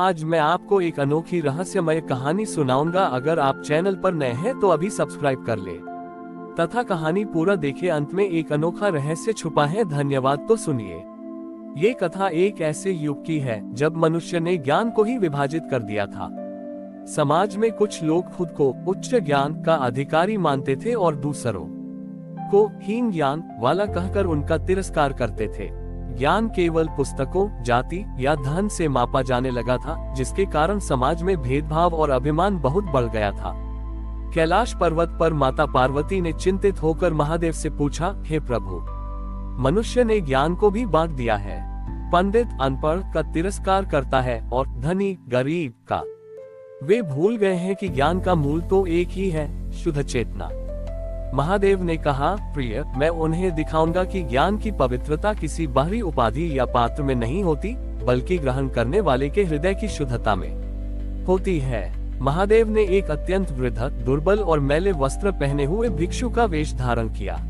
आज मैं आपको एक अनोखी रहस्यमय कहानी सुनाऊंगा। अगर आप चैनल पर नए हैं तो अभी सब्सक्राइब कर ले तथा कहानी पूरा देखें। अंत में एक अनोखा रहस्य छुपा है। धन्यवाद। तो सुनिए। ये कथा एक ऐसे युग की है जब मनुष्य ने ज्ञान को ही विभाजित कर दिया था। समाज में कुछ लोग खुद को उच्च ज्ञान का अधिकारी मानते थे और दूसरों को हीन ज्ञान वाला कहकर उनका तिरस्कार करते थे। ज्ञान केवल पुस्तकों, जाति या धन से मापा जाने लगा था, जिसके कारण समाज में भेदभाव और अभिमान बहुत बढ़ गया था। कैलाश पर्वत पर माता पार्वती ने चिंतित होकर महादेव से पूछा, हे प्रभु, मनुष्य ने ज्ञान को भी बांट दिया है। पंडित अनपढ़ का तिरस्कार करता है और धनी गरीब का। वे भूल गए हैं कि ज्ञान का मूल तो एक ही है, शुद्ध चेतना। महादेव ने कहा, प्रिय, मैं उन्हें दिखाऊंगा कि ज्ञान की पवित्रता किसी बाहरी उपाधि या पात्र में नहीं होती, बल्कि ग्रहण करने वाले के हृदय की शुद्धता में होती है। महादेव ने एक अत्यंत वृद्ध, दुर्बल और मैले वस्त्र पहने हुए भिक्षु का वेश धारण किया।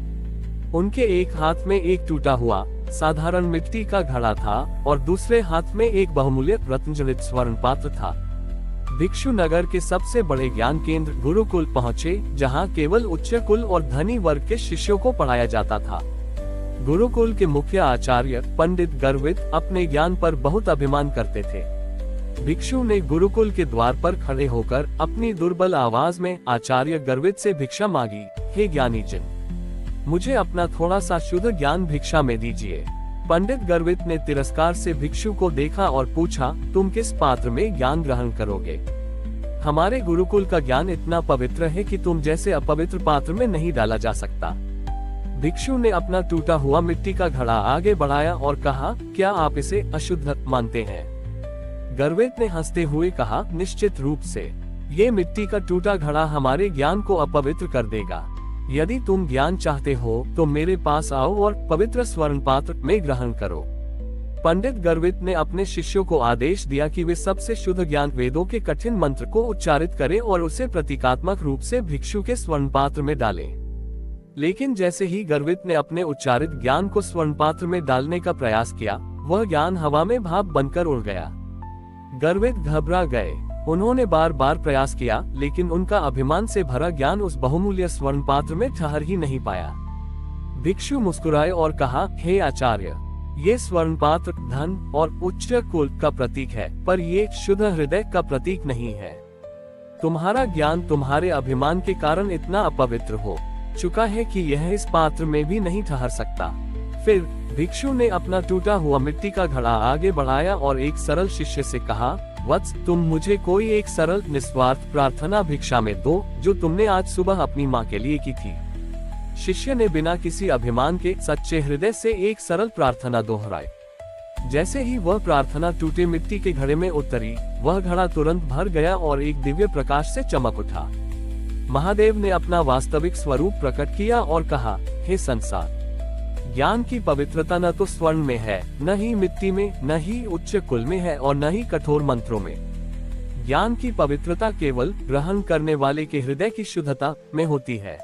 उनके एक हाथ में एक टूटा हुआ साधारण मिट्टी का घड़ा था और दूसरे हाथ में एक बहुमूल्य रत्नजड़ित स्वर्ण पात्र था। भिक्षु नगर के सबसे बड़े ज्ञान केंद्र गुरुकुल पहुँचे, जहाँ केवल उच्च कुल और धनी वर्ग के शिष्यों को पढ़ाया जाता था। गुरुकुल के मुख्य आचार्य पंडित गर्वित अपने ज्ञान पर बहुत अभिमान करते थे। भिक्षु ने गुरुकुल के द्वार पर खड़े होकर अपनी दुर्बल आवाज में आचार्य गर्वित से भिक्षा मांगी, हे ज्ञानी जन, मुझे अपना थोड़ा सा शुद्ध ज्ञान भिक्षा में दीजिए। पंडित गर्वित ने तिरस्कार से भिक्षु को देखा और पूछा, तुम किस पात्र में ज्ञान ग्रहण करोगे? हमारे गुरुकुल का ज्ञान इतना पवित्र है कि तुम जैसे अपवित्र पात्र में नहीं डाला जा सकता। भिक्षु ने अपना टूटा हुआ मिट्टी का घड़ा आगे बढ़ाया और कहा, क्या आप इसे अशुद्ध मानते हैं? गर्वित ने हंसते हुए कहा, निश्चित रूप से। ये मिट्टी का टूटा घड़ा हमारे ज्ञान को अपवित्र कर देगा। यदि तुम ज्ञान चाहते हो तो मेरे पास आओ और पवित्र स्वर्ण पात्र में ग्रहण करो। पंडित गर्वित ने अपने शिष्यों को आदेश दिया कि वे सबसे शुद्ध ज्ञान वेदों के कठिन मंत्र को उच्चारित करें और उसे प्रतीकात्मक रूप से भिक्षु के स्वर्ण पात्र में डालें। लेकिन जैसे ही गर्वित ने अपने उच्चारित ज्ञान को स्वर्ण पात्र में डालने का प्रयास किया, वह ज्ञान हवा में भाप बनकर उड़ गया। गर्वित घबरा गए। उन्होंने बार बार प्रयास किया, लेकिन उनका अभिमान से भरा ज्ञान उस बहुमूल्य स्वर्ण पात्र में ठहर ही नहीं पाया। भिक्षु मुस्कुराए और कहा, हे आचार्य, ये स्वर्ण पात्र धन और उच्च कुल का प्रतीक है, पर ये शुद्ध हृदय का प्रतीक नहीं है। तुम्हारा ज्ञान तुम्हारे अभिमान के कारण इतना अपवित्र हो चुका है कि यह इस पात्र में भी नहीं ठहर सकता। फिर भिक्षु ने अपना टूटा हुआ मिट्टी का घड़ा आगे बढ़ाया और एक सरल शिष्य से कहा, वत्स, तुम मुझे कोई एक सरल निस्वार्थ प्रार्थना भिक्षा में दो, जो तुमने आज सुबह अपनी माँ के लिए की थी। शिष्य ने बिना किसी अभिमान के सच्चे हृदय से एक सरल प्रार्थना दोहराई। जैसे ही वह प्रार्थना टूटे मिट्टी के घड़े में उतरी, वह घड़ा तुरंत भर गया और एक दिव्य प्रकाश से चमक उठा। महादेव ने अपना वास्तविक स्वरूप प्रकट किया और कहा, हे संसार, ज्ञान की पवित्रता न तो स्वर्ण में है, न ही मिट्टी में, न ही उच्च कुल में है और न ही कठोर मंत्रों में। ज्ञान की पवित्रता केवल ग्रहण करने वाले के हृदय की शुद्धता में होती है।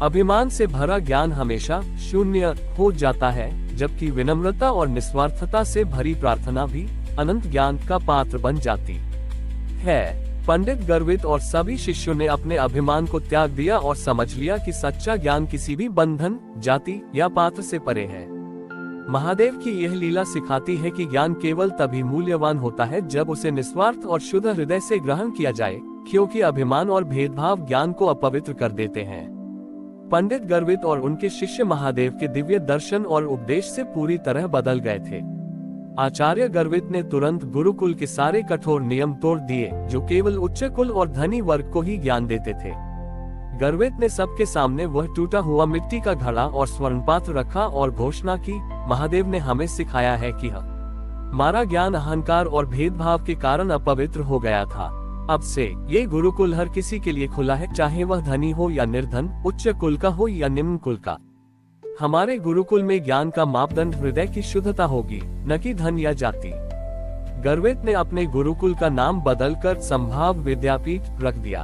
अभिमान से भरा ज्ञान हमेशा शून्य हो जाता है, जबकि विनम्रता और निस्वार्थता से भरी प्रार्थना भी अनंत ज्ञान का पात्र बन जाती है। पंडित गर्वित और सभी शिष्यों ने अपने अभिमान को त्याग दिया और समझ लिया कि सच्चा ज्ञान किसी भी बंधन, जाति या पात्र से परे है। महादेव की यह लीला सिखाती है कि ज्ञान केवल तभी मूल्यवान होता है जब उसे निस्वार्थ और शुद्ध हृदय से ग्रहण किया जाए, क्योंकि अभिमान और भेदभाव ज्ञान को अपवित्र कर देते हैं। पंडित गर्वित और उनके शिष्य महादेव के दिव्य दर्शन और उपदेश से पूरी तरह बदल गए थे। आचार्य गर्वित ने तुरंत गुरुकुल के सारे कठोर नियम तोड़ दिए, जो केवल उच्च कुल और धनी वर्ग को ही ज्ञान देते थे। गर्वित ने सबके सामने वह टूटा हुआ मिट्टी का घड़ा और स्वर्ण पात्र रखा और घोषणा की, महादेव ने हमें सिखाया है कि हमारा ज्ञान अहंकार और भेदभाव के कारण अपवित्र हो गया था। अब से ये गुरुकुल हर किसी के लिए खुला है, चाहे वह धनी हो या निर्धन, उच्च कुल का हो या निम्न कुल का। हमारे गुरुकुल में ज्ञान का मापदंड हृदय की शुद्धता होगी, न कि धन या जाति। गर्वित ने अपने गुरुकुल का नाम बदलकर संभाव विद्यापीठ रख दिया।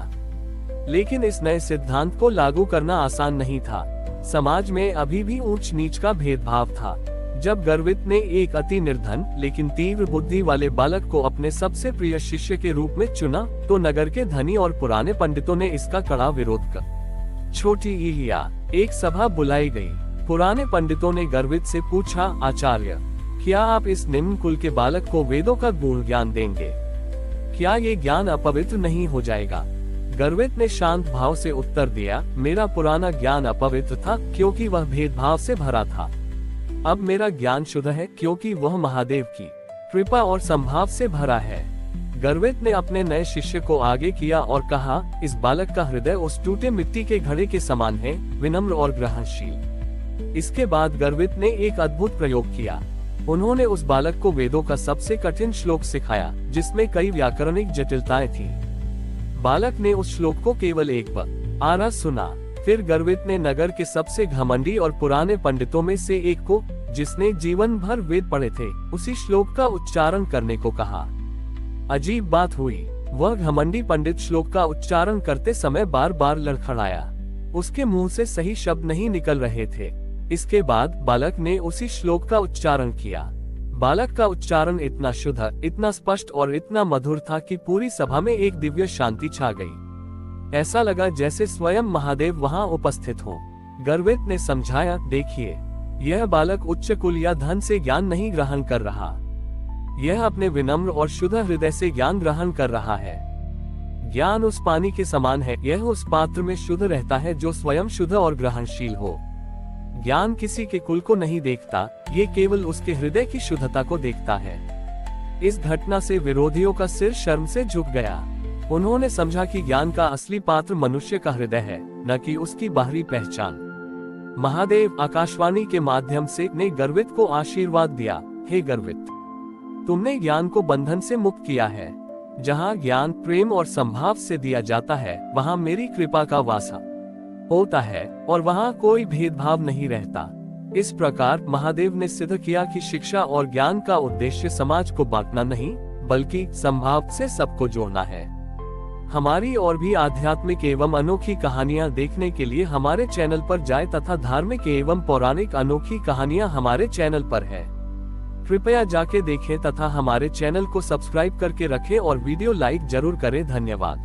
लेकिन इस नए सिद्धांत को लागू करना आसान नहीं था। समाज में अभी भी ऊंच नीच का भेदभाव था। जब गर्वित ने एक अति निर्धन लेकिन तीव्र बुद्धि वाले बालक को अपने सबसे प्रिय शिष्य के रूप में चुना, तो नगर के धनी और पुराने पंडितों ने इसका कड़ा विरोध कर छोटी ईया एक सभा बुलाई गई। पुराने पंडितों ने गर्वित से पूछा, आचार्य, क्या आप इस निम्न कुल के बालक को वेदों का गुण ज्ञान देंगे? क्या ये ज्ञान अपवित्र नहीं हो जाएगा? गर्वित ने शांत भाव से उत्तर दिया, मेरा पुराना ज्ञान अपवित्र था क्योंकि वह भेदभाव से भरा था। अब मेरा ज्ञान शुद्ध है क्योंकि वह महादेव की कृपा और संभाव से भरा है। गर्वित ने अपने नए शिष्य को आगे किया और कहा, इस बालक का हृदय उस टूटे मिट्टी के घड़े के समान है, विनम्र और ग्रहणशील। इसके बाद गर्वित ने एक अद्भुत प्रयोग किया। उन्होंने उस बालक को वेदों का सबसे कठिन श्लोक सिखाया, जिसमें कई व्याकरणिक जटिलताएं थीं। बालक ने उस श्लोक को केवल एक बार सुना। फिर गर्वित ने नगर के सबसे घमंडी और पुराने पंडितों में से एक को, जिसने जीवन भर वेद पढ़े थे, उसी श्लोक का उच्चारण करने को कहा। अजीब बात हुई, वह घमंडी पंडित श्लोक का उच्चारण करते समय बार बार लड़खड़ाया। उसके मुंह से सही शब्द नहीं निकल रहे थे। इसके बाद बालक ने उसी श्लोक का उच्चारण किया। बालक का उच्चारण इतना शुद्ध, इतना स्पष्ट और इतना मधुर था कि पूरी सभा में एक दिव्य शांति छा गई। ऐसा लगा जैसे स्वयं महादेव वहां उपस्थित हो। गर्वित ने समझाया, देखिए, यह बालक उच्च कुल या धन से ज्ञान नहीं ग्रहण कर रहा, यह अपने विनम्र और शुद्ध हृदय से ज्ञान ग्रहण कर रहा है। ज्ञान उस पानी के समान है, यह उस पात्र में शुद्ध रहता है जो स्वयं शुद्ध और ग्रहणशील हो। ज्ञान किसी के कुल को नहीं देखता, ये केवल उसके हृदय की शुद्धता को देखता है। इस घटना से विरोधियों का सिर शर्म से झुक गया। उन्होंने समझा कि ज्ञान का असली पात्र मनुष्य का हृदय है, न कि उसकी बाहरी पहचान। महादेव आकाशवाणी के माध्यम से ने गर्वित को आशीर्वाद दिया, हे गर्वित, तुमने ज्ञान को बंधन से मुक्त किया है। जहाँ ज्ञान प्रेम और संभाव से दिया जाता है, वहाँ मेरी कृपा का वासा होता है और वहाँ कोई भेदभाव नहीं रहता। इस प्रकार महादेव ने सिद्ध किया कि शिक्षा और ज्ञान का उद्देश्य समाज को बांटना नहीं, बल्कि संभाव से सबको जोड़ना है। हमारी और भी आध्यात्मिक एवं अनोखी कहानियां देखने के लिए हमारे चैनल पर जाएं तथा धार्मिक एवं पौराणिक अनोखी कहानियां हमारे चैनल पर है। कृपया जाके देखें तथा हमारे चैनल को सब्सक्राइब करके रखें और वीडियो लाइक जरूर करें। धन्यवाद।